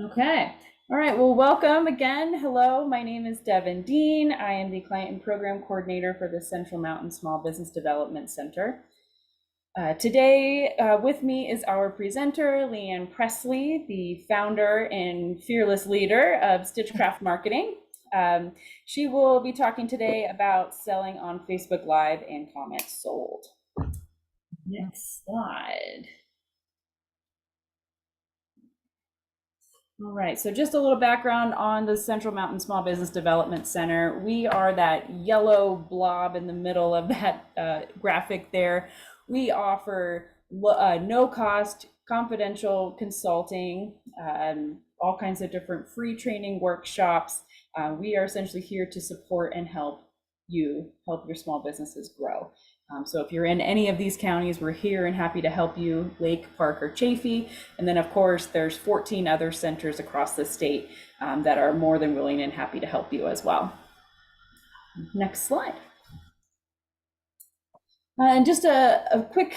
Okay. All right. Well, welcome again. Hello, my name is Devin Dean. I am the Client and Program Coordinator for the Central Mountain Small Business Development Center. Today with me is our presenter, Leanne Presley, the founder and fearless leader of Stitchcraft Marketing. She will be talking today about selling on Facebook Live and CommentSold. Next slide. All right, so just a little background on the Central Mountain Small Business Development Center. We are that yellow blob in the middle of that graphic there. We offer no cost, confidential consulting, all kinds of different free training workshops. We are essentially here to support and help your small businesses grow. So if you're in any of these counties, we're here and happy to help you, Lake, Park, or Chaffee. And then of course, there's 14 other centers across the state that are more than willing and happy to help you as well. Next slide. And just a quick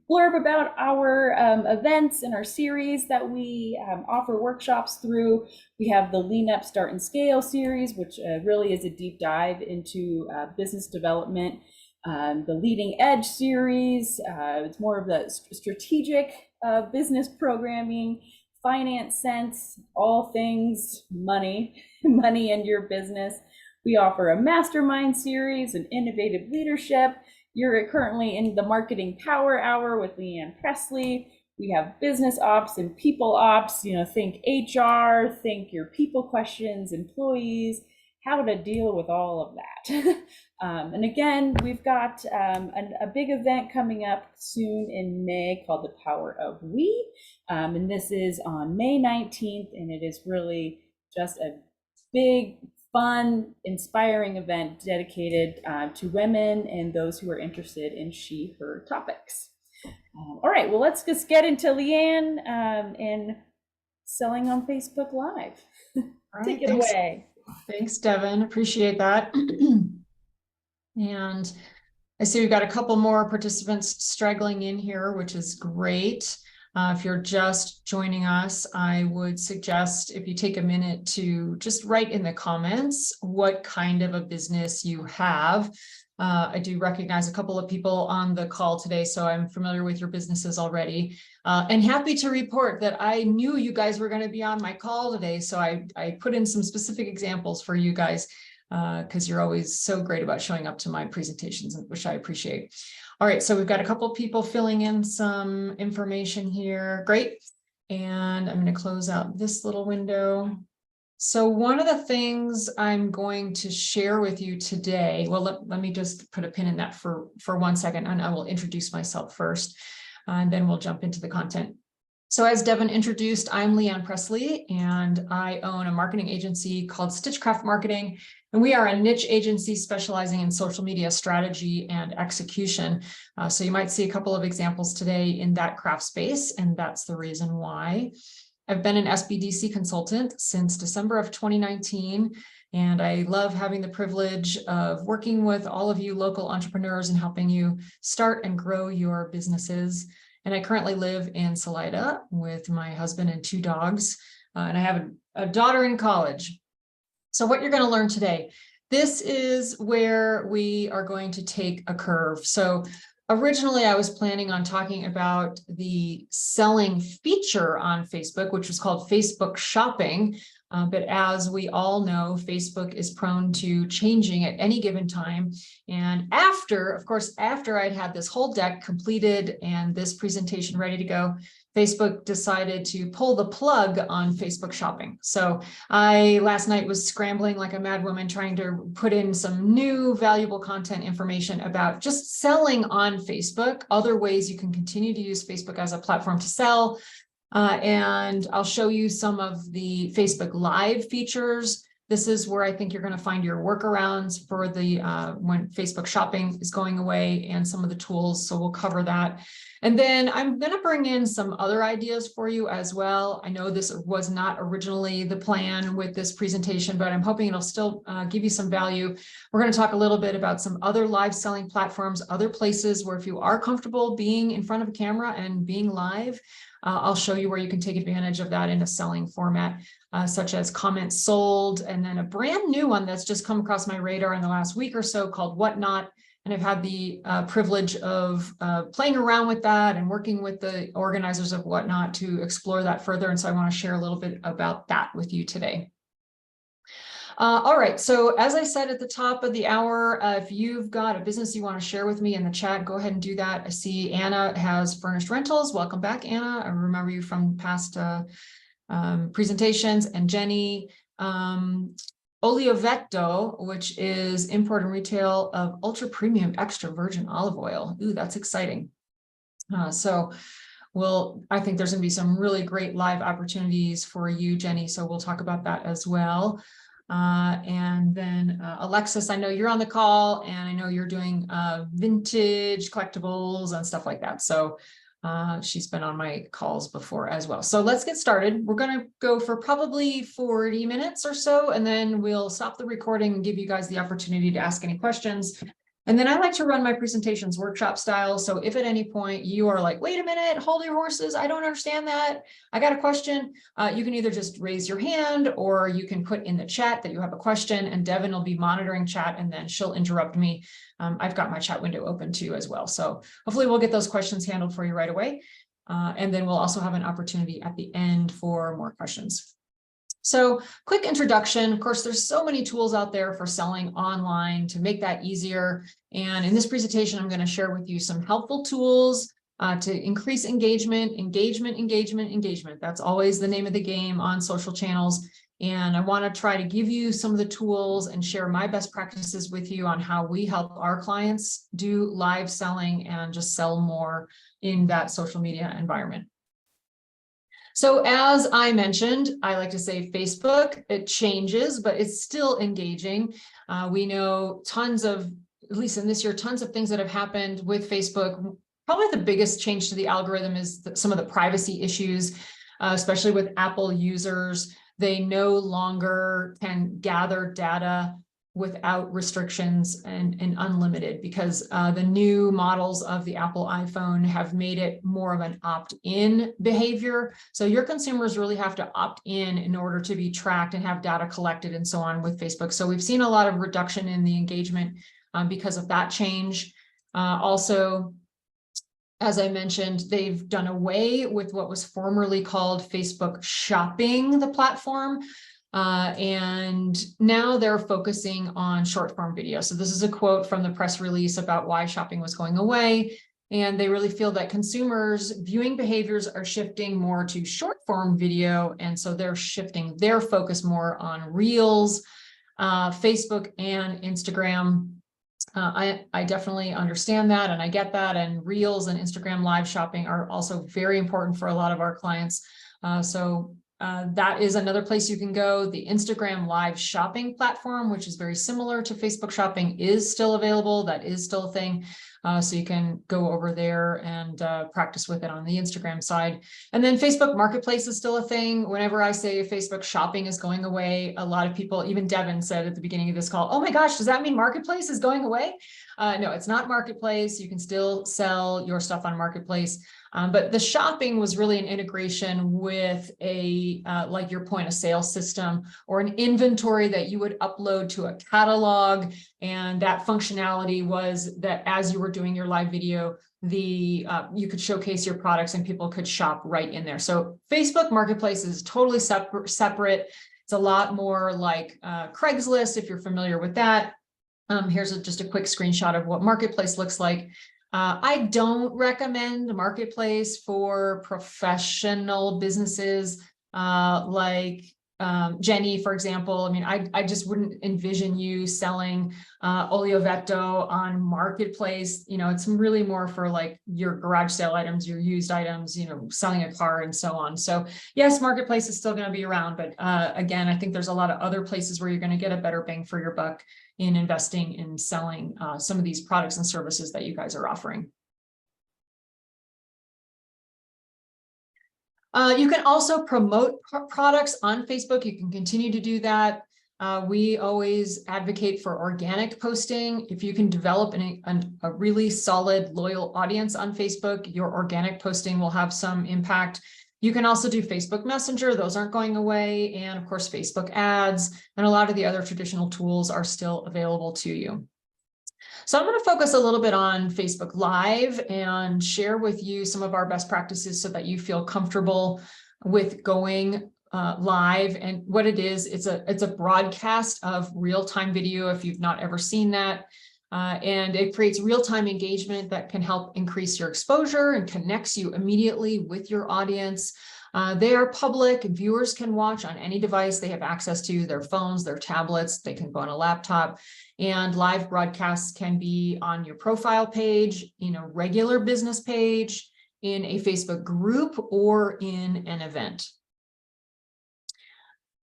blurb about our events and our series that we offer workshops through. We have the Lean Up, Start, and Scale series, which really is a deep dive into business development. The Leading Edge series, it's more of the strategic business programming, finance sense, all things money, money and your business. We offer a mastermind series, an innovative leadership. You're currently in the Marketing Power Hour with Leanne Presley. We have business ops and people ops, think HR, think your people questions, employees, how to deal with all of that. And again, we've got a big event coming up soon in May called the Power of We. And this is on May 19th, and it is really just a big, fun, inspiring event dedicated to women and those who are interested in she, her topics. All right, well, let's just get into Leanne and selling on Facebook Live. Take it away. Thanks, Devin. Appreciate that. And I see we've got a couple more participants straggling in here, which is great. If you're just joining us, I would suggest if you take a minute to just write in the comments what kind of a business you have. I do recognize a couple of people on the call today, so I'm familiar with your businesses already. And happy to report that I knew you guys were going to be on my call today, so I put in some specific examples for you guys because you're always so great about showing up to my presentations, which I appreciate. All right, so we've got a couple of people filling in some information here. Great. And I'm going to close out this little window. So one of the things I'm going to share with you today, well, let me just put a pin in that for 1 second, and I will introduce myself first, and then we'll jump into the content. So as Devin introduced, I'm Leanne Presley, and I own a marketing agency called Stitchcraft Marketing, and we are a niche agency specializing in social media strategy and execution. So you might see a couple of examples today in that craft space, and that's the reason why. I've been an SBDC consultant since December of 2019, and I love having the privilege of working with all of you local entrepreneurs and helping you start and grow your businesses. And I currently live in Salida with my husband and 2 dogs, and I have a daughter in college. So what you're going to learn today, this is where we are going to take a curve. So originally, I was planning on talking about the selling feature on Facebook, which was called Facebook shopping. But as we all know, Facebook is prone to changing at any given time. And of course, after I'd had this whole deck completed and this presentation ready to go, Facebook decided to pull the plug on Facebook shopping. So I last night was scrambling like a mad woman trying to put in some new valuable content information about just selling on Facebook, other ways you can continue to use Facebook as a platform to sell. And I'll show you some of the Facebook Live features. This is where I think you're going to find your workarounds for the when Facebook shopping is going away and some of the tools. So we'll cover that. And then I'm going to bring in some other ideas for you as well. I know this was not originally the plan with this presentation, but I'm hoping it'll still give you some value. We're going to talk a little bit about some other live selling platforms, other places where if you are comfortable being in front of a camera and being live, I'll show you where you can take advantage of that in a selling format, such as CommentSold, and then a brand new one that's just come across my radar in the last week or so called Whatnot. And I've had the privilege of playing around with that and working with the organizers of Whatnot to explore that further. And so I want to share a little bit about that with you today. All right, so as I said at the top of the hour, if you've got a business you want to share with me in the chat, go ahead and do that. I see Anna has Furnished Rentals. Welcome back, Anna. I remember you from past presentations. And Jenny, Olivetto, which is import and retail of ultra premium extra virgin olive oil. Ooh, that's exciting. I think there's going to be some really great live opportunities for you, Jenny. So we'll talk about that as well. And then Alexis, I know you're on the call and I know you're doing vintage collectibles and stuff like that. So she's been on my calls before as well. So let's get started. We're going to go for probably 40 minutes or so, and then we'll stop the recording and give you guys the opportunity to ask any questions. And then I like to run my presentations workshop style. So if at any point you are like, wait a minute, hold your horses, I don't understand that, I got a question, you can either just raise your hand or you can put in the chat that you have a question, and Devin will be monitoring chat and then she'll interrupt me. I've got my chat window open too as well. So hopefully we'll get those questions handled for you right away. And then we'll also have an opportunity at the end for more questions. So quick introduction. Of course, there's so many tools out there for selling online to make that easier. And in this presentation, I'm going to share with you some helpful tools to increase engagement. That's always the name of the game on social channels. And I want to try to give you some of the tools and share my best practices with you on how we help our clients do live selling and just sell more in that social media environment. So as I mentioned, I like to say Facebook, it changes, but it's still engaging. We know tons of, at least in this year, tons of things that have happened with Facebook. Probably the biggest change to the algorithm is some of the privacy issues, especially with Apple users. They no longer can gather data without restrictions and unlimited, because the new models of the Apple iPhone have made it more of an opt-in behavior. So your consumers really have to opt in order to be tracked and have data collected and so on with Facebook. So we've seen a lot of reduction in the engagement because of that change. Also, as I mentioned, they've done away with what was formerly called Facebook Shopping, the platform. And now they're focusing on short form video. So this is a quote from the press release about why shopping was going away. And they really feel that consumers' viewing behaviors are shifting more to short form video. And so they're shifting their focus more on Reels, Facebook and Instagram. I definitely understand that and I get that. And Reels and Instagram live shopping are also very important for a lot of our clients. That is another place you can go. The Instagram live shopping platform, which is very similar to Facebook shopping, is still available. That is still a thing. So you can go over there and practice with it on the Instagram side. And then Facebook Marketplace is still a thing. Whenever I say Facebook shopping is going away, a lot of people, even Devin said at the beginning of this call, oh my gosh, does that mean Marketplace is going away? No, it's not Marketplace. You can still sell your stuff on Marketplace. But the shopping was really an integration with a, like your point of sale system or an inventory that you would upload to a catalog. And that functionality was that as you were doing your live video, you could showcase your products and people could shop right in there. So Facebook Marketplace is totally separate. It's a lot more like Craigslist, if you're familiar with that. Here's just a quick screenshot of what Marketplace looks like. I don't recommend Marketplace for professional businesses like Jenny, for example. I mean, I just wouldn't envision you selling Olivetto on Marketplace. You know, it's really more for like your garage sale items, your used items, you know, selling a car and so on. So yes, Marketplace is still going to be around, but again, I think there's a lot of other places where you're going to get a better bang for your buck in investing in selling some of these products and services that you guys are offering. You can also promote products on Facebook. You can continue to do that. We always advocate for organic posting. If you can develop a really solid, loyal audience on Facebook, your organic posting will have some impact. You can also do Facebook Messenger. Those aren't going away. And of course, Facebook ads and a lot of the other traditional tools are still available to you. So I'm going to focus a little bit on Facebook Live and share with you some of our best practices so that you feel comfortable with going live. And what it is, it's a broadcast of real-time video if you've not ever seen that. And it creates real-time engagement that can help increase your exposure and connects you immediately with your audience. They are public. Viewers can watch on any device they have access to, their phones, their tablets. They can go on a laptop. And live broadcasts can be on your profile page, in a regular business page, in a Facebook group, or in an event.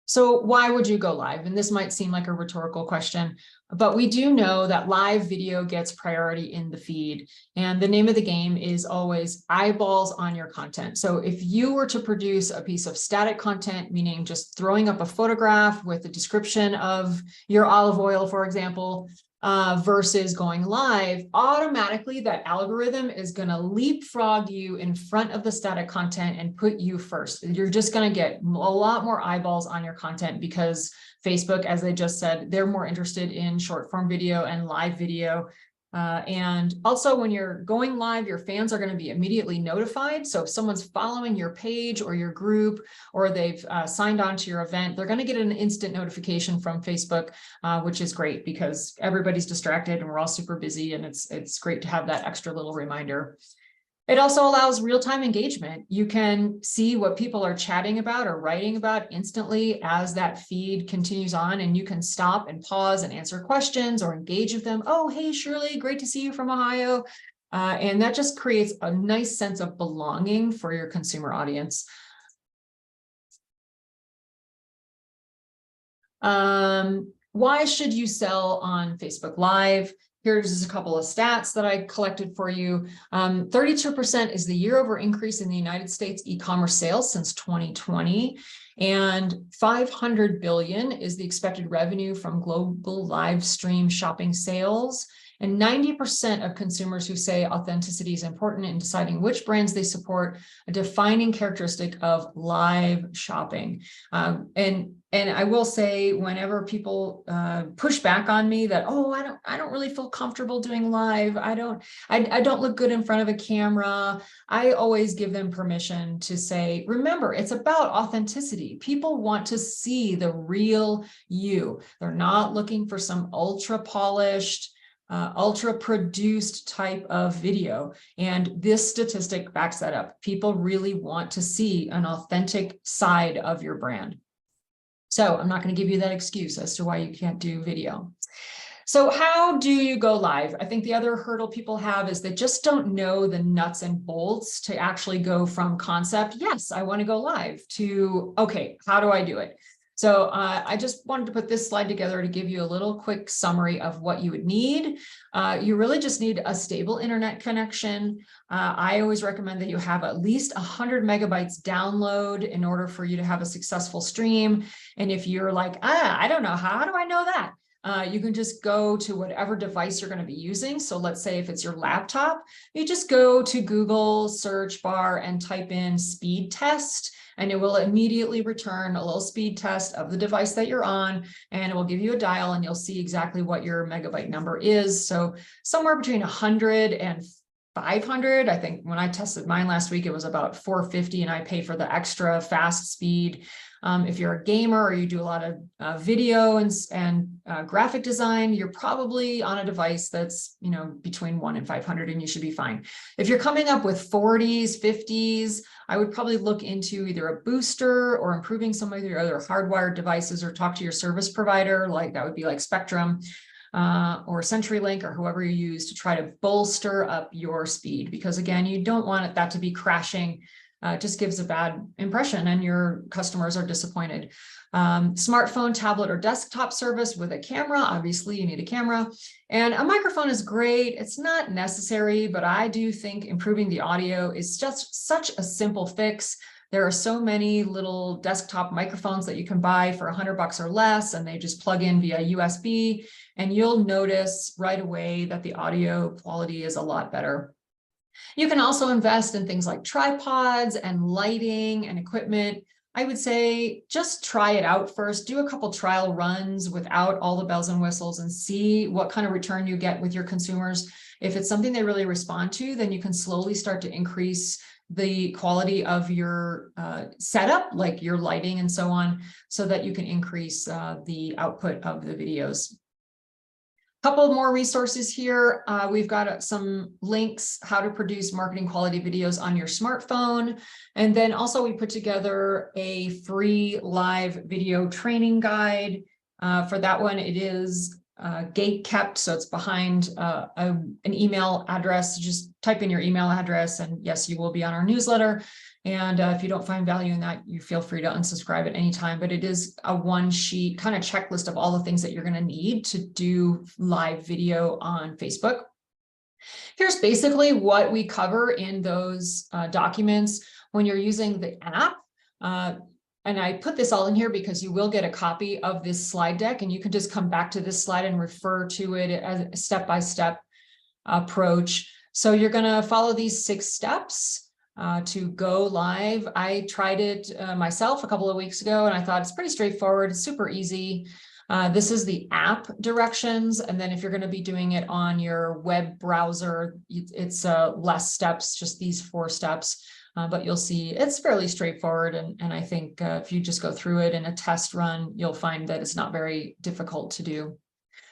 So why would you go live? And this might seem like a rhetorical question, but we do know that live video gets priority in the feed. And the name of the game is always eyeballs on your content. So if you were to produce a piece of static content, meaning just throwing up a photograph with a description of your olive oil, for example, versus going live, automatically that algorithm is going to leapfrog you in front of the static content and put you first. You're just going to get a lot more eyeballs on your content because Facebook, as they just said, they're more interested in short form video and live video. And also when you're going live, your fans are going to be immediately notified. So if someone's following your page or your group, or they've signed on to your event, they're going to get an instant notification from Facebook, which is great because everybody's distracted and we're all super busy. And it's great to have that extra little reminder. It also allows real-time engagement. You can see what people are chatting about or writing about instantly as that feed continues on, and you can stop and pause and answer questions or engage with them. Oh, hey, Shirley, great to see you from Ohio. And that just creates a nice sense of belonging for your consumer audience. Why should you sell on Facebook Live? Here's just a couple of stats that I collected for you. 32% is the year-over increase in the United States e-commerce sales since 2020. And 500 billion is the expected revenue from global live stream shopping sales. And 90% of consumers who say authenticity is important in deciding which brands they support, a defining characteristic of live shopping. And I will say, whenever people push back on me that, oh, I don't really feel comfortable doing live, I don't look good in front of a camera, I always give them permission to say, remember, it's about authenticity. People want to see the real you. They're not looking for some ultra polished, ultra produced type of video. And this statistic backs that up. People really want to see an authentic side of your brand. So I'm not going to give you that excuse as to why you can't do video. So how do you go live? I think the other hurdle people have is they just don't know the nuts and bolts to actually go from concept, yes, I want to go live, to, okay, how do I do it? So I just wanted to put this slide together to give you a little quick summary of what you would need. You really just need a stable internet connection. I always recommend that you have at least 100 megabytes download in order for you to have a successful stream. And if you're like, I don't know, how do I know that? You can just go to whatever device you're going to be using. So let's say if it's your laptop, you just go to Google search bar and type in speed test, and it will immediately return a little speed test of the device that you're on, and it will give you a dial and you'll see exactly what your megabyte number is. So somewhere between 100 and 500. I think when I tested mine last week, it was about 450, and I pay for the extra fast speed. If you're a gamer or you do a lot of video and graphic design, you're probably on a device that's, between 1 and 500, and you should be fine. If you're coming up with 40s, 50s, I would probably look into either a booster or improving some of your other hardwired devices, or talk to your service provider, like that would be like Spectrum or CenturyLink or whoever you use, to try to bolster up your speed, because again, you don't want that to be crashing. It just gives a bad impression and your customers are disappointed. Smartphone, tablet, or desktop service with a camera. Obviously, you need a camera. And a microphone is great. It's not necessary, but I do think improving the audio is just such a simple fix. There are so many little desktop microphones that you can buy for $100 or less, and they just plug in via USB, and you'll notice right away that the audio quality is a lot better. You can also invest in things like tripods and lighting and equipment. I would say just try it out first. Do a couple trial runs without all the bells and whistles and see what kind of return you get with your consumers. If it's something they really respond to, then you can slowly start to increase the quality of your setup, like your lighting and so on, so that you can increase the output of the videos. Couple more resources here. We've got some links, how to produce marketing quality videos on your smartphone. And then also we put together a free live video training guide. For that one, it is gate kept, so it's behind an email address. Just type in your email address, and yes, you will be on our newsletter. And if you don't find value in that, you feel free to unsubscribe at any time. But it is a one-sheet kind of checklist of all the things that you're going to need to do live video on Facebook. Here's basically what we cover in those documents when you're using the app. And I put this all in here because you will get a copy of this slide deck, and you can just come back to this slide and refer to it as a step-by-step approach. So you're going to follow these 6 steps to go live. I tried it myself a couple of weeks ago, and I thought it's pretty straightforward. It's super easy. This is the app directions. And then if you're going to be doing it on your web browser, it's less steps, just these 4 steps. But you'll see it's fairly straightforward. And I think if you just go through it in a test run, you'll find that it's not very difficult to do.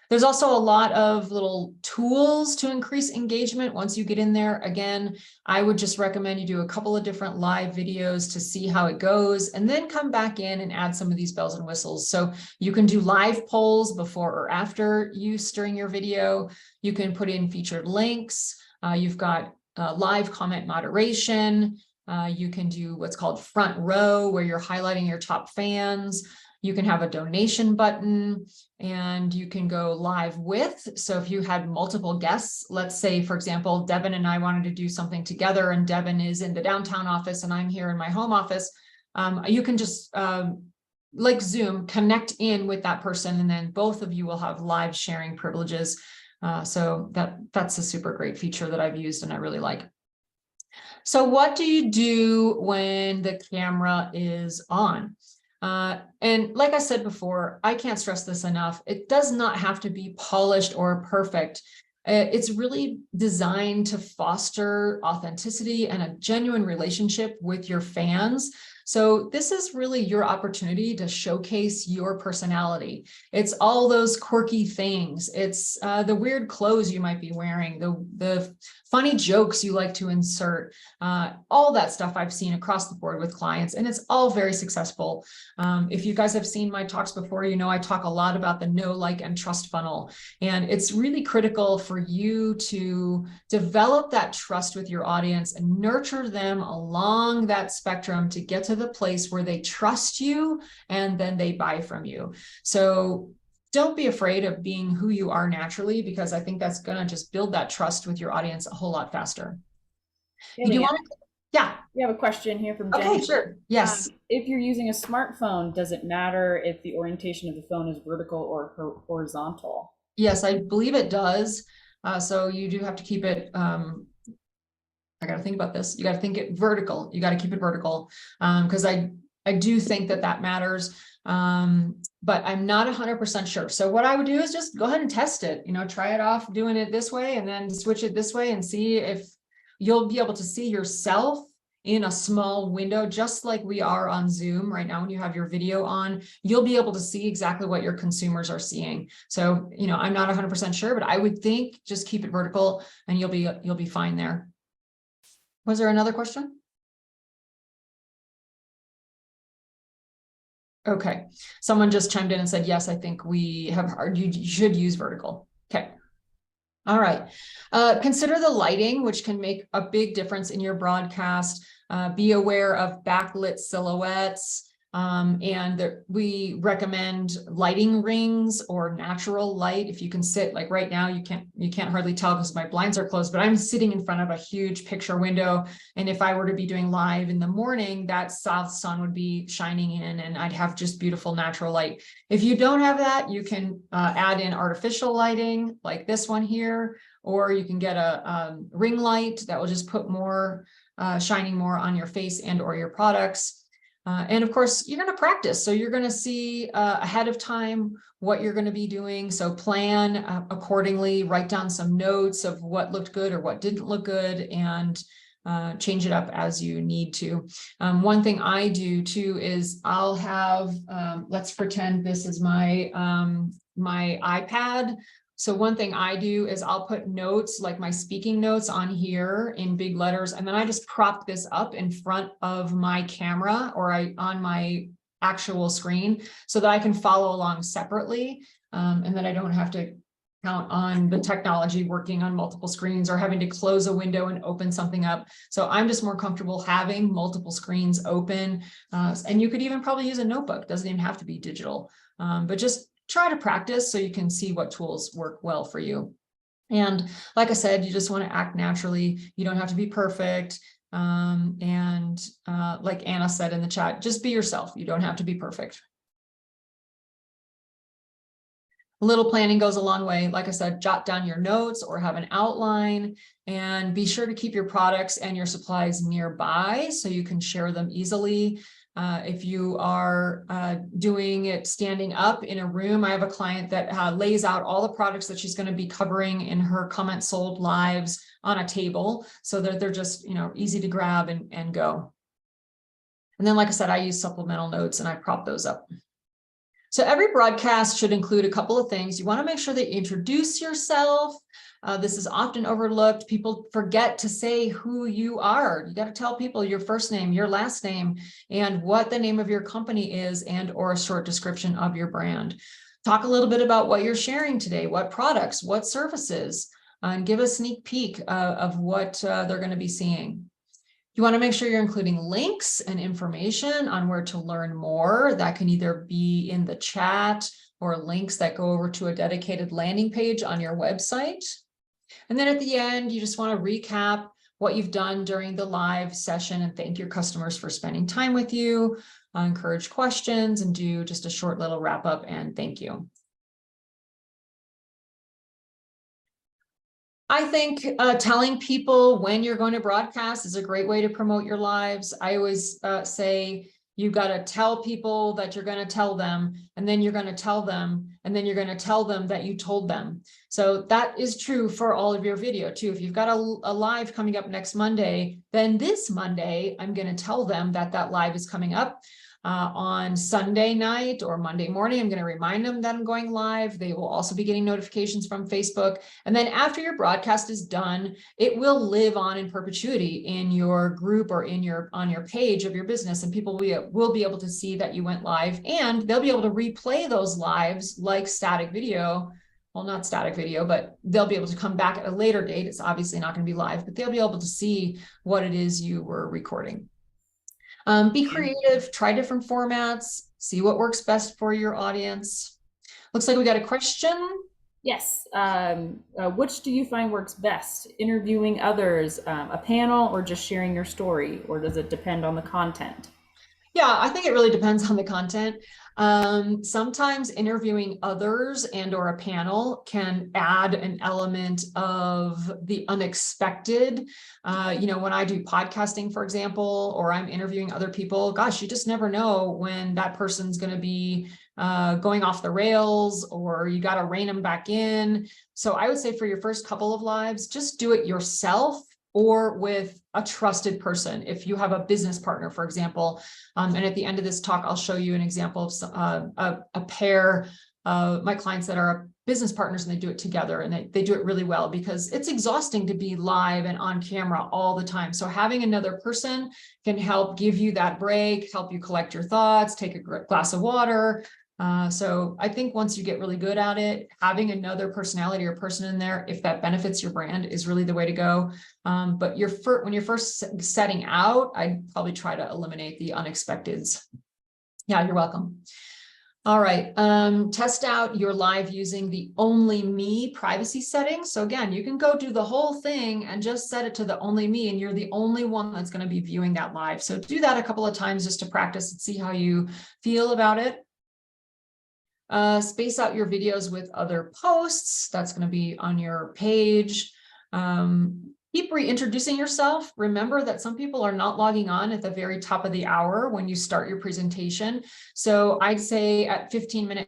There's also a lot of little tools to increase engagement once you get in there. Again, I would just recommend you do a couple of different live videos to see how it goes, and then come back in and add some of these bells and whistles. So you can do live polls before or after use during your video. You can put in featured links. You've got live comment moderation. You can do what's called front row, where you're highlighting your top fans. You can have a donation button, and you can go live with. So if you had multiple guests, let's say, for example, Devin and I wanted to do something together, and Devin is in the downtown office and I'm here in my home office, you can just, like Zoom, connect in with that person, and then both of you will have live sharing privileges. So that's a super great feature that I've used and I really like. So what do you do when the camera is on? And like I said before, I can't stress this enough. It does not have to be polished or perfect. It's really designed to foster authenticity and a genuine relationship with your fans. So this is really your opportunity to showcase your personality. It's all those quirky things. It's the weird clothes you might be wearing, the funny jokes you like to insert, all that stuff I've seen across the board with clients, and it's all very successful. If you guys have seen my talks before, you know I talk a lot about the know, like, and trust funnel, and it's really critical for you to develop that trust with your audience and nurture them along that spectrum to get to the place where they trust you and then they buy from you. So don't be afraid of being who you are naturally, because I think that's going to just build that trust with your audience a whole lot faster. You do want to, yeah. We have a question here from Jen. Okay, sure. Yes. If you're using a smartphone, does it matter if the orientation of the phone is vertical or horizontal? Yes, I believe it does. So you do have to keep it, I got to think about this. You got to think it vertical. You got to keep it vertical, because I do think that matters. But I'm not 100% sure. So what I would do is just go ahead and test it, try it off doing it this way and then switch it this way and see if you'll be able to see yourself in a small window, just like we are on Zoom right now. When you have your video on, you'll be able to see exactly what your consumers are seeing. So, I'm not 100% sure, but I would think just keep it vertical and you'll be fine there. Was there another question? Okay, someone just chimed in and said, yes, I think you should use vertical. Okay. All right. Consider the lighting, which can make a big difference in your broadcast. Be aware of backlit silhouettes. We recommend lighting rings or natural light. If you can sit, like right now, you can't hardly tell because my blinds are closed, but I'm sitting in front of a huge picture window. And if I were to be doing live in the morning, that south sun would be shining in and I'd have just beautiful natural light. If you don't have that, you can add in artificial lighting like this one here, or you can get a ring light that will just put more shining more on your face and or your products. And of course, you're going to practice. So you're going to see ahead of time what you're going to be doing. So plan accordingly, write down some notes of what looked good or what didn't look good, and change it up as you need to. One thing I do too is I'll have, let's pretend this is my, my iPad. So one thing I do is I'll put notes, like my speaking notes, on here in big letters, and then I just prop this up in front of my camera or on my actual screen so that I can follow along separately, and that I don't have to count on the technology working on multiple screens or having to close a window and open something up. So I'm just more comfortable having multiple screens open, and you could even probably use a notebook. Doesn't even have to be digital, but just try to practice so you can see what tools work well for you. And like I said, you just want to act naturally. You don't have to be perfect. Like Anna said in the chat, just be yourself. You don't have to be perfect. A little planning goes a long way. Like I said, jot down your notes or have an outline, and be sure to keep your products and your supplies nearby so you can share them easily. If you are doing it standing up in a room, I have a client that lays out all the products that she's going to be covering in her CommentSold lives on a table so that they're just, easy to grab and go. And then, like I said, I use supplemental notes and I prop those up. So every broadcast should include a couple of things. You want to make sure that you introduce yourself. This is often overlooked. People forget to say who you are. You got to tell people your first name, your last name, and what the name of your company is, and or a short description of your brand. Talk a little bit about what you're sharing today, what products, what services, and give a sneak peek of what they're going to be seeing. You want to make sure you're including links and information on where to learn more. That can either be in the chat or links that go over to a dedicated landing page on your website. And then at the end, you just want to recap what you've done during the live session and thank your customers for spending time with you, encourage questions, and do just a short little wrap up and thank you. I think telling people when you're going to broadcast is a great way to promote your lives. I always say you got to tell people that you're going to tell them, and then you're going to tell them, and then you're going to tell them that you told them. So that is true for all of your video too. If you've got a live coming up next Monday, then this Monday, I'm going to tell them that that live is coming up. On Sunday night or Monday morning, I'm going to remind them that I'm going live. They will also be getting notifications from Facebook. And then after your broadcast is done, it will live on in perpetuity in your group or on your page of your business. And people will be able to see that you went live, and they'll be able to replay those lives like static video. Well, not static video, but they'll be able to come back at a later date. It's obviously not going to be live, but they'll be able to see what it is you were recording. Be creative, try different formats, see what works best for your audience. Looks like we got a question. Yes. Which do you find works best? Interviewing others, a panel, or just sharing your story? Or does it depend on the content? Yeah, I think it really depends on the content. Sometimes interviewing others and or a panel can add an element of the unexpected. When I do podcasting, for example, or I'm interviewing other people, gosh, you just never know when that person's going to be going off the rails, or you got to rein them back in. So I would say for your first couple of lives, just do it yourself or with a trusted person. If you have a business partner, for example, and at the end of this talk, I'll show you an example of a pair of my clients that are business partners, and they do it together, and they do it really well, because it's exhausting to be live and on camera all the time. So having another person can help give you that break, help you collect your thoughts, take a glass of water. So I think once you get really good at it, having another personality or person in there, if that benefits your brand, is really the way to go. But when you're first setting out, I'd probably try to eliminate the unexpecteds. Yeah, you're welcome. All right, test out your live using the only me privacy settings. So again, you can go do the whole thing and just set it to the only me, and you're the only one that's going to be viewing that live. So do that a couple of times just to practice and see how you feel about it. Space out your videos with other posts. That's going to be on your page. Keep reintroducing yourself. Remember that some people are not logging on at the very top of the hour when you start your presentation. So I'd say at 15-minute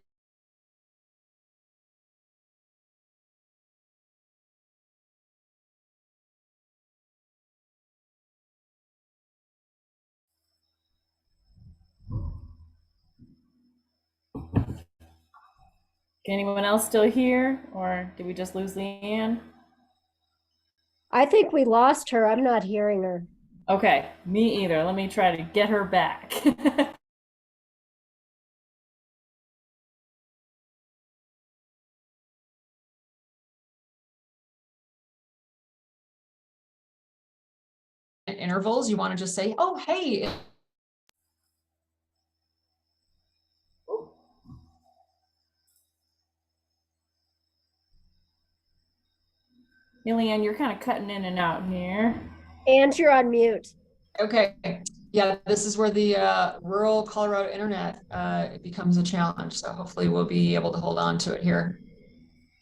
Can anyone else still hear, or did we just lose Leanne? I think we lost her. I'm not hearing her. Okay, me either. Let me try to get her back. intervals, you want to just say, oh, hey. Leanne, you're kind of cutting in and out here. And you're on mute. Okay. Yeah, this is where the rural Colorado internet it becomes a challenge. So hopefully we'll be able to hold on to it here.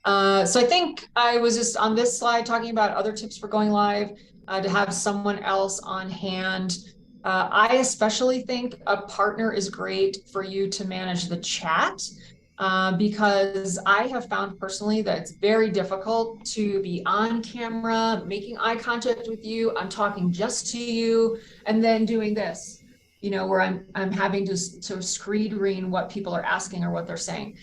So I think I was just on this slide talking about other tips for going live, to have someone else on hand. I especially think a partner is great for you to manage the chat, because I have found personally that it's very difficult to be on camera, making eye contact with you. I'm talking just to you, and then doing this, you know, where I'm having to screen read what people are asking or what they're saying.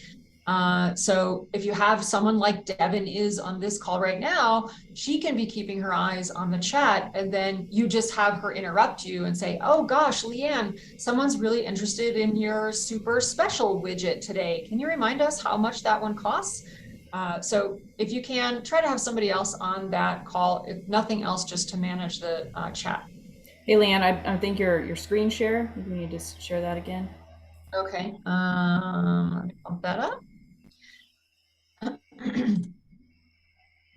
So if you have someone like Devin is on this call right now, she can be keeping her eyes on the chat, and then you just have her interrupt you and say, oh gosh, Leanne, someone's really interested in your super special widget today. Can you remind us how much that one costs? So if you can, try to have somebody else on that call, if nothing else, just to manage the chat. Hey, Leanne, I think your screen share, you need to share that again. Okay, let me bump that up.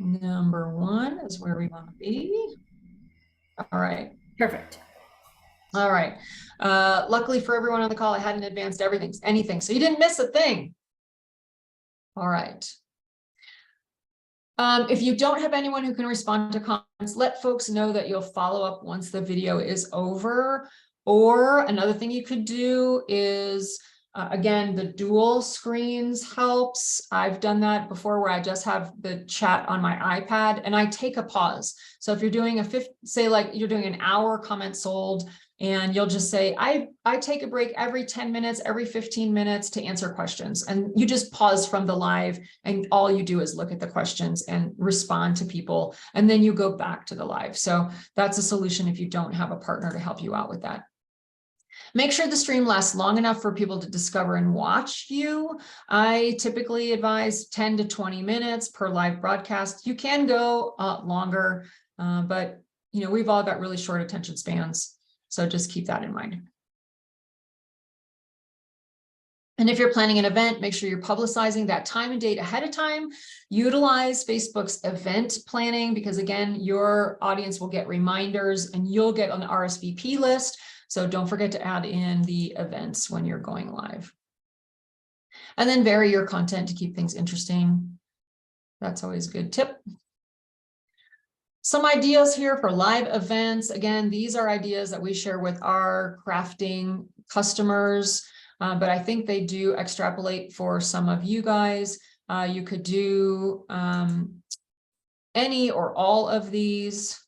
Number 1 is where we want to be. All right. Perfect. All right. Luckily for everyone on the call, I hadn't advanced anything, so you didn't miss a thing. All right. If you don't have anyone who can respond to comments, let folks know that you'll follow up once the video is over. Or another thing you could do is, again, the dual screens helps. I've done that before where I just have the chat on my iPad and I take a pause. So if you're doing say like you're doing an hour comment sold, and you'll just say, I take a break every 10 minutes, every 15 minutes to answer questions. And you just pause from the live and all you do is look at the questions and respond to people. And then you go back to the live. So that's a solution if you don't have a partner to help you out with that. Make sure the stream lasts long enough for people to discover and watch you. I typically advise 10 to 20 minutes per live broadcast. You can go longer, but you know, we've all got really short attention spans. So just keep that in mind. And if you're planning an event, make sure you're publicizing that time and date ahead of time. Utilize Facebook's event planning, because again, your audience will get reminders and you'll get on the RSVP list. So don't forget to add in the events when you're going live. And then vary your content to keep things interesting. That's always a good tip. Some ideas here for live events. Again, these are ideas that we share with our crafting customers, but I think they do extrapolate for some of you guys. You could do any or all of these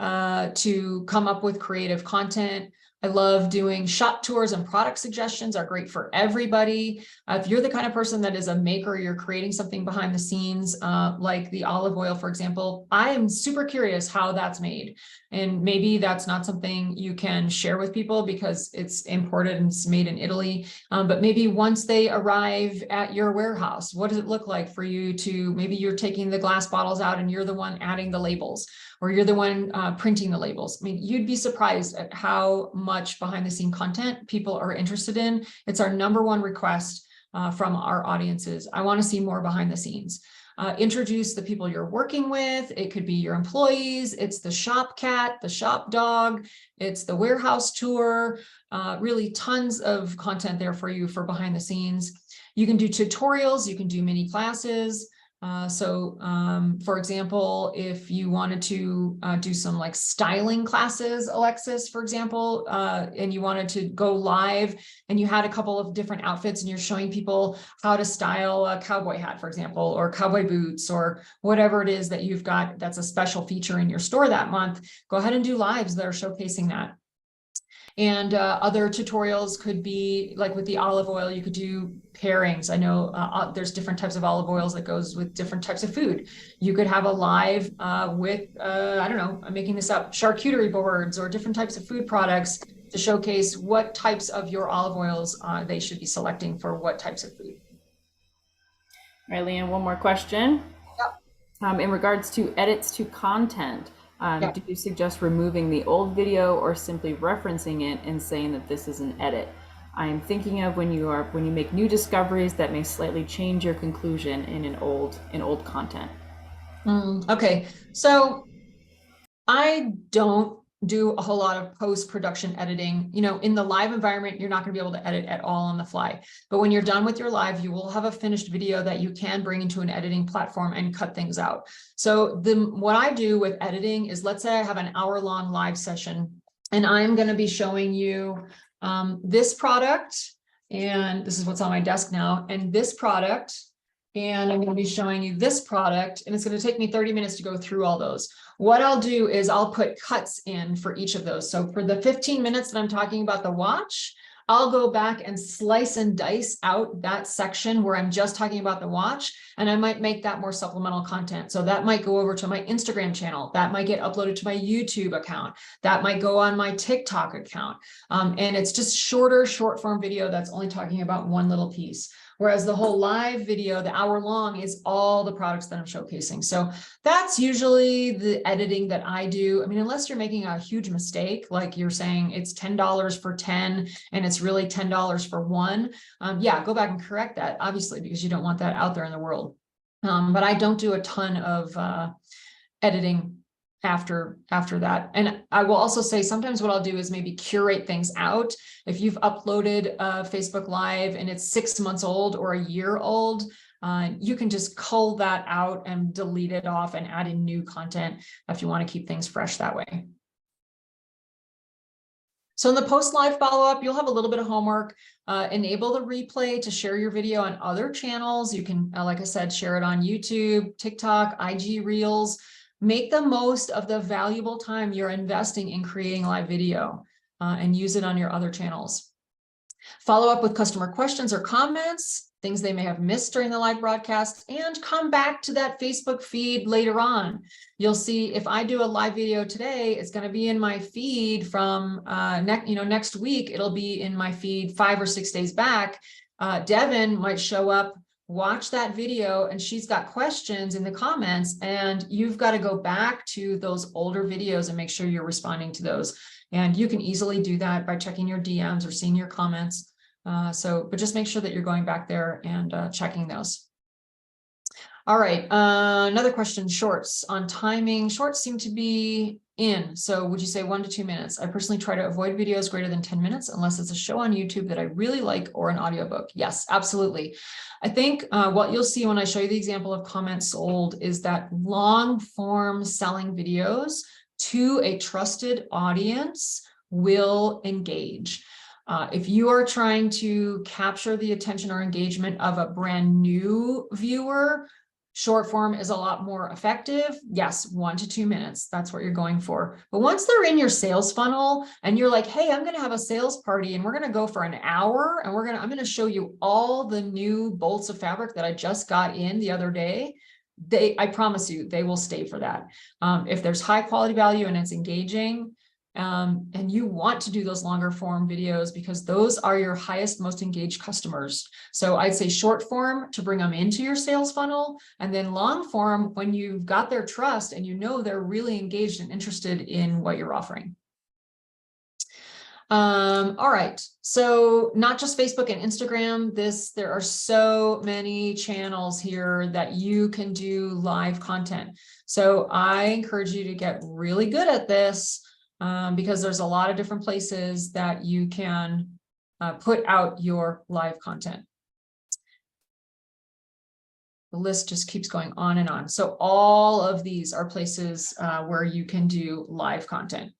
to come up with creative content. I love doing shop tours and product suggestions are great for everybody. If you're the kind of person that is a maker, you're creating something behind the scenes, like the olive oil, for example, I am super curious how that's made. And maybe that's not something you can share with people because it's imported and it's made in Italy. But maybe once they arrive at your warehouse, what does it look like for you to, maybe you're taking the glass bottles out and you're the one adding the labels. or you're the one printing the labels. I mean, you'd be surprised at how much behind the scene content people are interested in. It's our #1 request from our audiences. I want to see more behind the scenes. Introduce the people you're working with. It could be your employees. It's the shop cat, the shop dog. It's the warehouse tour. Really tons of content there for you for behind the scenes. You can do tutorials. You can do mini classes. For example, if you wanted to do some like styling classes, Alexis, for example, and you wanted to go live and you had a couple of different outfits and you're showing people how to style a cowboy hat, for example, or cowboy boots, or whatever it is that you've got that's a special feature in your store that month, go ahead and do lives that are showcasing that. And other tutorials could be like with the olive oil, you could do pairings. I know there's different types of olive oils that goes with different types of food. You could have a live with, I don't know, I'm making this up, charcuterie boards or different types of food products to showcase what types of your olive oils they should be selecting for what types of food. All right, Leanne, one more question. Yep. In regards to edits to content, Yep. do you suggest removing the old video or simply referencing it and saying that this is an edit? I'm thinking of when you make new discoveries that may slightly change your conclusion in old content. Okay, so I don't do a whole lot of post-production editing. You know, in the live environment, you're not going to be able to edit at all on the fly. But when you're done with your live, you will have a finished video that you can bring into an editing platform and cut things out. So what I do with editing is, let's say I have an hour-long live session and I'm going to be showing you this product, and this is what's on my desk now, and this product, and I'm going to be showing you this product, and it's going to take me 30 minutes to go through all those. What I'll do is I'll put cuts in for each of those. So for the 15 minutes that I'm talking about the watch, I'll go back and slice and dice out that section where I'm just talking about the watch, and I might make that more supplemental content. So that might go over to my Instagram channel. That might get uploaded to my YouTube account. That might go on my TikTok account. And it's just short form video that's only talking about one little piece. Whereas the whole live video, the hour long, is all the products that I'm showcasing. So that's usually the editing that I do. I mean, unless you're making a huge mistake, like you're saying it's $10 for 10 and it's really $10 for one. Yeah, go back and correct that, obviously, because you don't want that out there in the world. But I don't do a ton of editing after that. And I will also say sometimes what I'll do is maybe curate things out. If you've uploaded a Facebook Live and it's 6 months old or a year old, you can just cull that out and delete it off and add in new content if you want to keep things fresh that way. So in the post-live follow-up, you'll have a little bit of homework. Enable the replay to share your video on other channels. You can, like I said, share it on YouTube, TikTok, IG Reels. Make the most of the valuable time you're investing in creating live video and use it on your other channels. Follow up with customer questions or comments, things they may have missed during the live broadcast, and come back to that Facebook feed later on. You'll see if I do a live video today, it's going to be in my feed from next week. It'll be in my feed 5 or 6 days back. Devin might show up, watch that video, and she's got questions in the comments, and you've got to go back to those older videos and make sure you're responding to those. And you can easily do that by checking your DMs or seeing your comments. But just make sure that you're going back there and checking those. All right, another question, shorts on timing. Shorts seem to be in. So would you say 1 to 2 minutes? I personally try to avoid videos greater than 10 minutes unless it's a show on YouTube that I really like or an audiobook. Yes, absolutely. I think what you'll see when I show you the example of CommentSold is that long form selling videos to a trusted audience will engage. If you are trying to capture the attention or engagement of a brand new viewer, short form is a lot more effective. Yes, 1 to 2 minutes. That's what you're going for. But once they're in your sales funnel and you're like, hey, I'm going to have a sales party and we're going to go for an hour and I'm going to show you all the new bolts of fabric that I just got in the other day, I promise you, they will stay for that. If there's high quality value and it's engaging, And you want to do those longer form videos because those are your highest, most engaged customers. So I'd say short form to bring them into your sales funnel, and then long form when you've got their trust and you know they're really engaged and interested in what you're offering. All right, so not just Facebook and Instagram, there are so many channels here that you can do live content. So I encourage you to get really good at this because there's a lot of different places that you can put out your live content. The list just keeps going on and on. So all of these are places where you can do live content.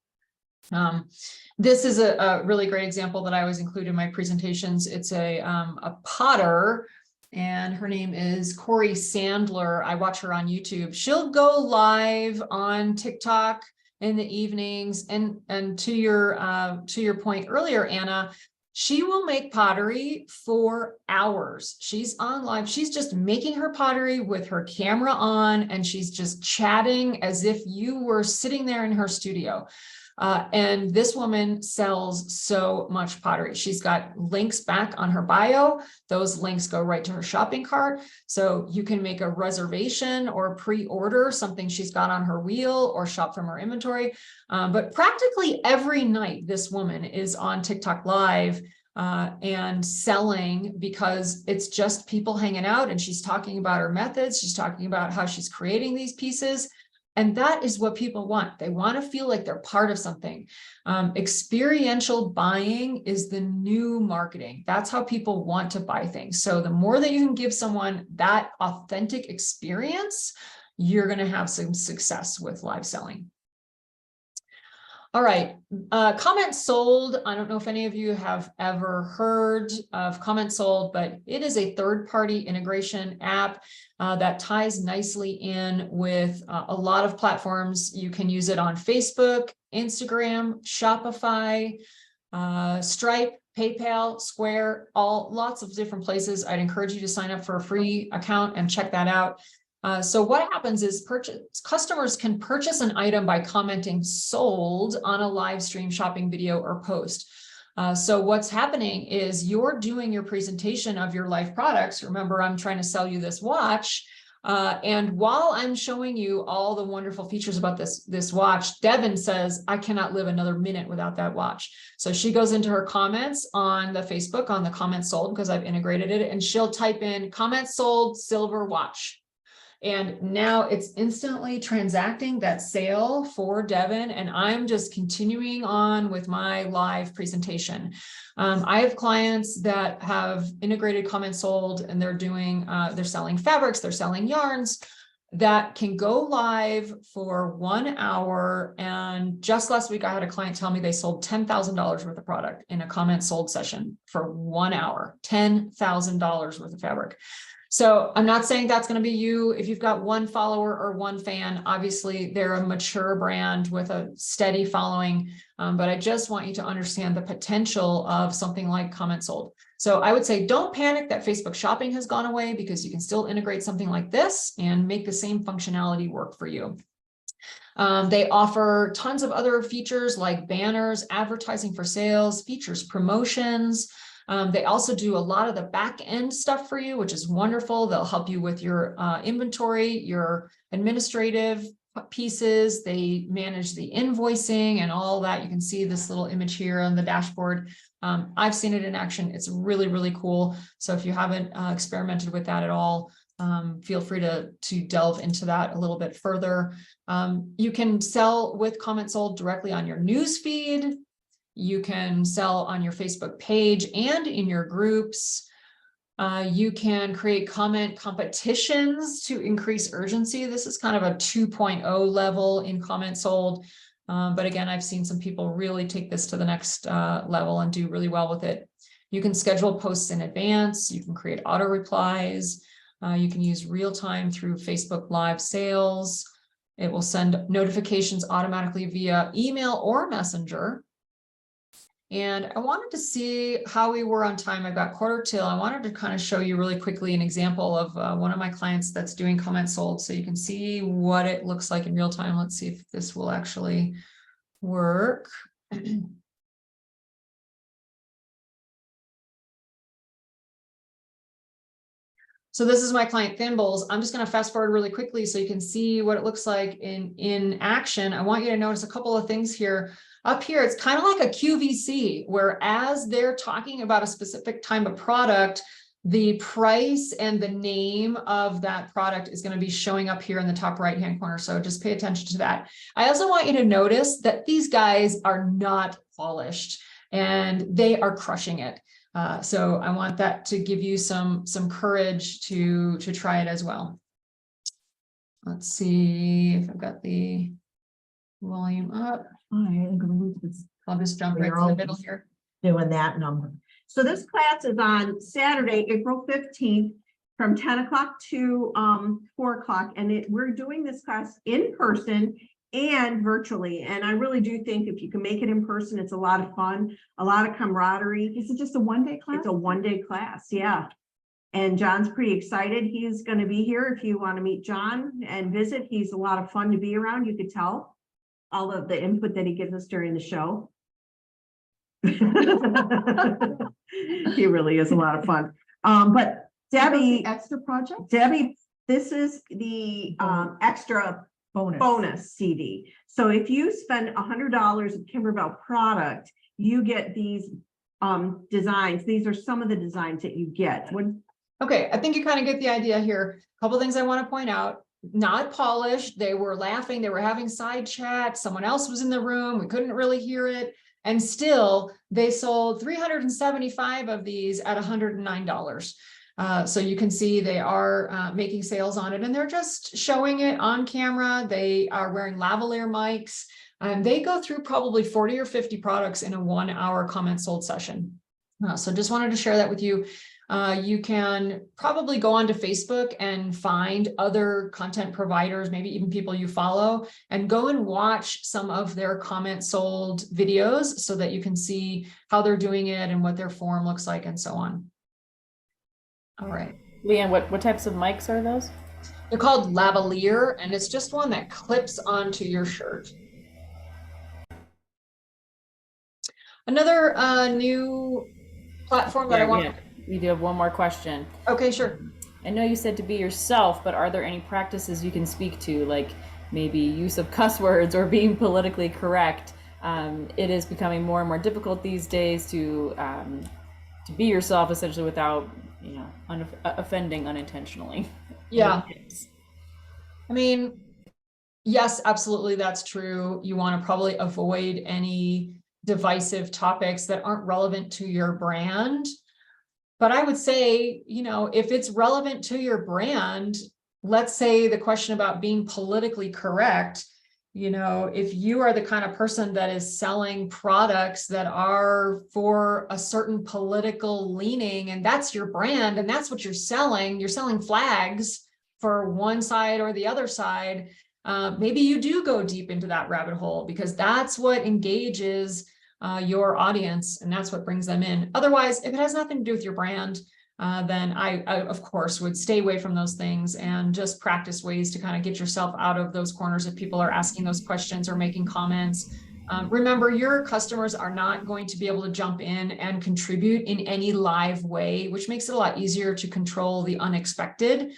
This is a really great example that I always include in my presentations. It's a potter, and her name is Corey Sandler. I watch her on YouTube. She'll go live on TikTok in the evenings, and to your point earlier, Anna, she will make pottery for hours. She's on live. She's just making her pottery with her camera on, and she's just chatting as if you were sitting there in her studio. And this woman sells so much pottery. She's got links back on her bio. Those links go right to her shopping cart. So you can make a reservation or pre-order something she's got on her wheel or shop from her inventory. But practically every night, this woman is on TikTok Live and selling, because it's just people hanging out, and she's talking about her methods. She's talking about how she's creating these pieces. And that is what people want. They want to feel like they're part of something. Experiential buying is the new marketing. That's how people want to buy things. So the more that you can give someone that authentic experience, you're going to have some success with live selling. All right, CommentSold. I don't know if any of you have ever heard of CommentSold, but it is a third-party integration app that ties nicely in with a lot of platforms. You can use it on Facebook, Instagram, Shopify, Stripe, PayPal, Square, lots of different places. I'd encourage you to sign up for a free account and check that out. So what happens is customers can purchase an item by commenting "sold" on a live stream shopping video or post. So what's happening is you're doing your presentation of your live products. Remember, I'm trying to sell you this watch. And while I'm showing you all the wonderful features about this watch, Devin says, "I cannot live another minute without that watch." So she goes into her comments on the Facebook, on the CommentSold, because I've integrated it, and she'll type in "CommentSold silver watch." And now it's instantly transacting that sale for Devin, and I'm just continuing on with my live presentation. I have clients that have integrated CommentSold, and they're selling fabrics, they're selling yarns that can go live for 1 hour. And just last week, I had a client tell me they sold $10,000 worth of product in a CommentSold session for 1 hour, $10,000 worth of fabric. So I'm not saying that's going to be you. If you've got one follower or one fan, obviously they're a mature brand with a steady following. But I just want you to understand the potential of something like CommentSold. So I would say don't panic that Facebook shopping has gone away, because you can still integrate something like this and make the same functionality work for you. They offer tons of other features like banners, advertising for sales, features, promotions. They also do a lot of the back end stuff for you, which is wonderful. They'll help you with your inventory, your administrative pieces. They manage the invoicing and all that. You can see this little image here on the dashboard. I've seen it in action. It's really, really cool. So if you haven't experimented with that at all, feel free to delve into that a little bit further. You can sell with CommentSold directly on your news feed. You can sell on your Facebook page and in your groups. You can create comment competitions to increase urgency. This is kind of a 2.0 level in CommentSold. But again, I've seen some people really take this to the next level and do really well with it. You can schedule posts in advance. You can create auto replies. You can use real time through Facebook Live sales. It will send notifications automatically via email or messenger. And I wanted to see how we were on time. I've got 1:15. I wanted to kind of show you really quickly an example of one of my clients that's doing CommentSold, so you can see what it looks like in real time. Let's see if this will actually work. So this is my client Thimbles. I'm just going to fast forward really quickly so you can see what it looks like in action. I want you to notice a couple of things here. Up here, it's kind of like a QVC, where as they're talking about a specific type of product, the price and the name of that product is going to be showing up here in the top right-hand corner. So just pay attention to that. I also want you to notice that these guys are not polished and they are crushing it. So I want that to give you some courage to try it as well. Let's see if I've got the volume up. I'll just jump right to the middle here. Doing that number. So this class is on Saturday, April 15th from 10 o'clock to 4 o'clock. And we're doing this class in person and virtually. And I really do think if you can make it in person, it's a lot of fun, a lot of camaraderie. Is it just a one-day class? It's a one-day class, yeah. And John's pretty excited. He's going to be here if you want to meet John and visit. He's a lot of fun to be around. You could tell all of the input that he gives us during the show. He really is a lot of fun. But Debbie, Extra project? Debbie, this is the extra bonus CD. So if you spend $100 of Kimberbell product, you get these designs. These are some of the designs that you get. Okay, I think you kind of get the idea here. A couple things I want to point out. Not polished. They were laughing. They were having side chat. Someone else was in the room. We couldn't really hear it. And still, they sold 375 of these at $109. So you can see they are making sales on it, and they're just showing it on camera. They are wearing lavalier mics. They go through probably 40 or 50 products in a 1-hour CommentSold session. So just wanted to share that with you. You can probably go onto Facebook and find other content providers, maybe even people you follow, and go and watch some of their CommentSold videos so that you can see how they're doing it and what their form looks like and so on. All right. Leanne, what types of mics are those? They're called lavalier, and it's just one that clips onto your shirt. Another new platform that I want. We do have one more question. Okay, sure. I know you said to be yourself, but are there any practices you can speak to, like maybe use of cuss words or being politically correct? It is becoming more and more difficult these days to be yourself, essentially, without offending unintentionally. Yeah. I mean, yes, absolutely, that's true. You want to probably avoid any divisive topics that aren't relevant to your brand. But I would say, if it's relevant to your brand, let's say the question about being politically correct, if you are the kind of person that is selling products that are for a certain political leaning, and that's your brand, and that's what you're selling flags for one side or the other side, maybe you do go deep into that rabbit hole, because that's what engages your audience, and that's what brings them in. Otherwise, if it has nothing to do with your brand, then I of course would stay away from those things and just practice ways to kind of get yourself out of those corners if people are asking those questions or making comments. Remember, your customers are not going to be able to jump in and contribute in any live way, which makes it a lot easier to control the unexpected.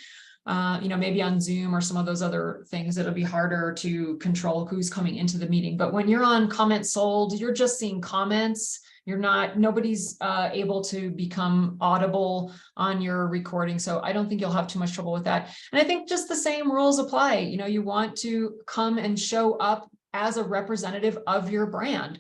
Maybe on Zoom or some of those other things, it'll be harder to control who's coming into the meeting. But when you're on CommentSold, you're just seeing comments. Nobody's able to become audible on your recording. So I don't think you'll have too much trouble with that. And I think just the same rules apply. You want to come and show up as a representative of your brand.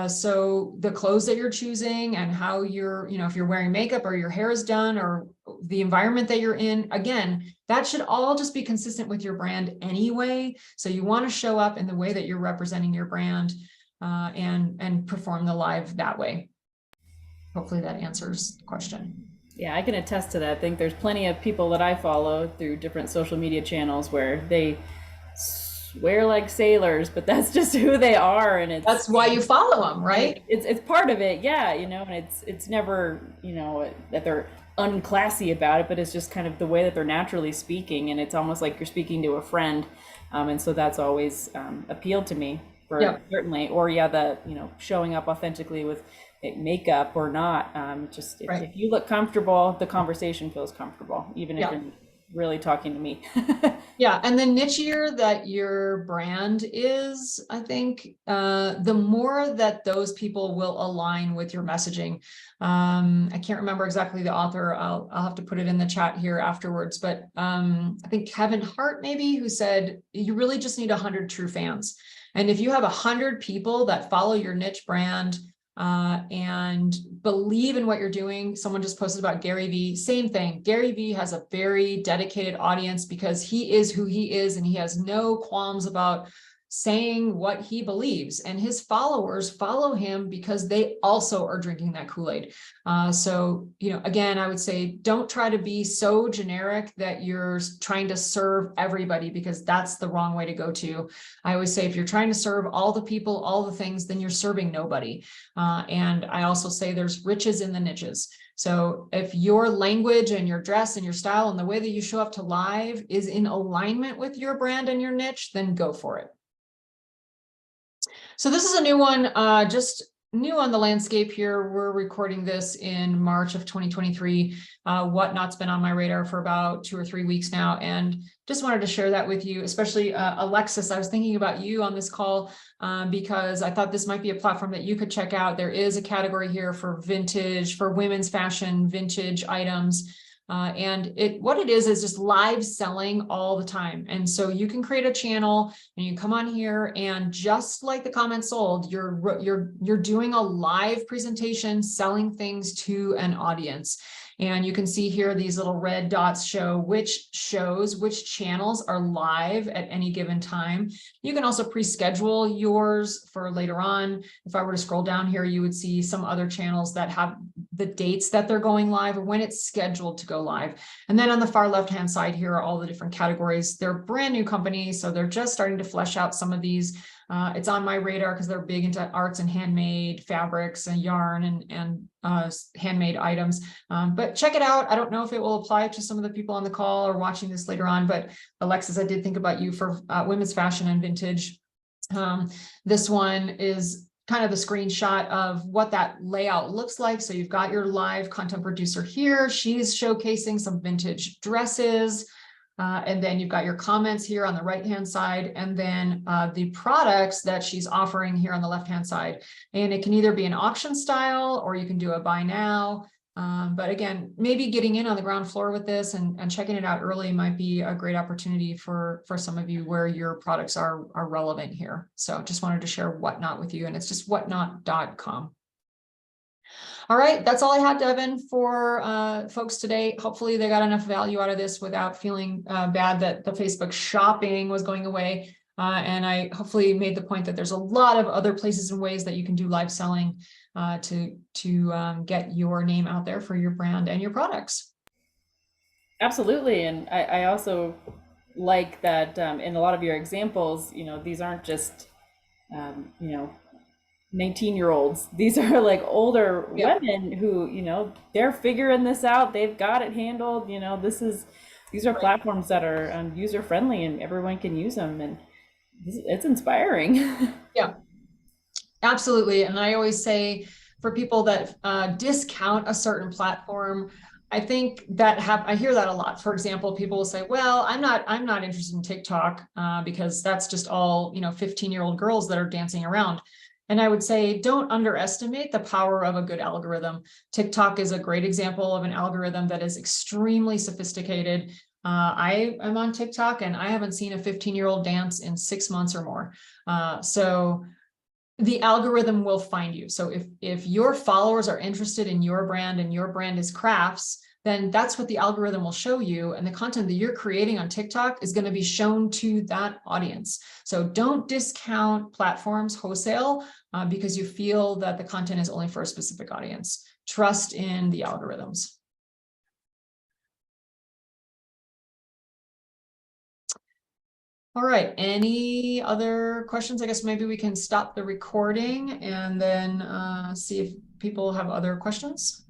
So the clothes that you're choosing and how you're, if you're wearing makeup or your hair is done or the environment that you're in, again, that should all just be consistent with your brand anyway. So you want to show up in the way that you're representing your brand and perform the live that way. Hopefully that answers the question. Yeah, I can attest to that. I think there's plenty of people that I follow through different social media channels where they swear like sailors, but that's just who they are, and that's why you follow them, right? It's part of it, yeah, and it's never that they're unclassy about it, but it's just kind of the way that they're naturally speaking, and it's almost like you're speaking to a friend, and so that's always appealed to me for Yep. certainly, or yeah, the, showing up authentically with makeup or not. Just Right. if you look comfortable, the conversation feels comfortable, even if Yeah. you're really talking to me. Yeah, and the nichier that your brand is, I think, the more that those people will align with your messaging. I can't remember exactly the author. I'll have to put it in the chat here afterwards. But I think Kevin Hart maybe, who said you really just need 100 true fans. And if you have 100 people that follow your niche brand, and believe in what you're doing. Someone just posted about Gary Vee, same thing. Gary Vee has a very dedicated audience because he is who he is and he has no qualms about saying what he believes, and his followers follow him because they also are drinking that Kool-Aid. So, again, I would say don't try to be so generic that you're trying to serve everybody, because that's the wrong way to go to. I always say if you're trying to serve all the people, all the things, then you're serving nobody. And I also say there's riches in the niches. So if your language and your dress and your style and the way that you show up to live is in alignment with your brand and your niche, then go for it. So this is a new one, just new on the landscape here. We're recording this in March of 2023. Whatnot's been on my radar for about 2 or 3 weeks now, and just wanted to share that with you, especially Alexis. I was thinking about you on this call because I thought this might be a platform that you could check out. There is a category here for vintage, for women's fashion, vintage items. And what it is just live selling all the time. And so you can create a channel and you come on here, and just like the CommentSold, you're doing a live presentation selling things to an audience. And you can see here these little red dots show which channels are live at any given time. You can also pre-schedule yours for later on. If I were to scroll down here, you would see some other channels that have the dates that they're going live or when it's scheduled to go live. And then on the far left-hand side here are all the different categories. They're brand new companies, so they're just starting to flesh out some of these. It's on my radar because they're big into arts and handmade fabrics and yarn and handmade items. But check it out. I don't know if it will apply to some of the people on the call or watching this later on, but Alexis, I did think about you for women's fashion and vintage. This one is kind of the screenshot of what that layout looks like. So you've got your live content producer here. She's showcasing some vintage dresses. And then you've got your comments here on the right-hand side, and then the products that she's offering here on the left-hand side. And it can either be an auction style or you can do a buy now. But again, maybe getting in on the ground floor with this and checking it out early might be a great opportunity for some of you where your products are relevant here. So just wanted to share Whatnot with you, and it's just whatnot.com. All right, that's all I had, Devin, for folks today. Hopefully they got enough value out of this without feeling bad that the Facebook shopping was going away. And I hopefully made the point that there's a lot of other places and ways that you can do live selling to get your name out there for your brand and your products. Absolutely. And I also like that in a lot of your examples, these aren't just, 19-year-olds. These are like older women who, they're figuring this out. They've got it handled. These are platforms that are user friendly and everyone can use them. And it's inspiring. Yeah, absolutely. And I always say for people that discount a certain platform, I think that I hear that a lot. For example, people will say, well, I'm not interested in TikTok because that's just all, 15-year-old girls that are dancing around. And I would say, don't underestimate the power of a good algorithm. TikTok is a great example of an algorithm that is extremely sophisticated. I am on TikTok and I haven't seen a 15-year-old dance in 6 months or more. So the algorithm will find you. So if your followers are interested in your brand and your brand is crafts, then that's what the algorithm will show you. And the content that you're creating on TikTok is going to be shown to that audience. So don't discount platforms wholesale because you feel that the content is only for a specific audience. Trust in the algorithms. All right, any other questions? I guess maybe we can stop the recording and then see if people have other questions.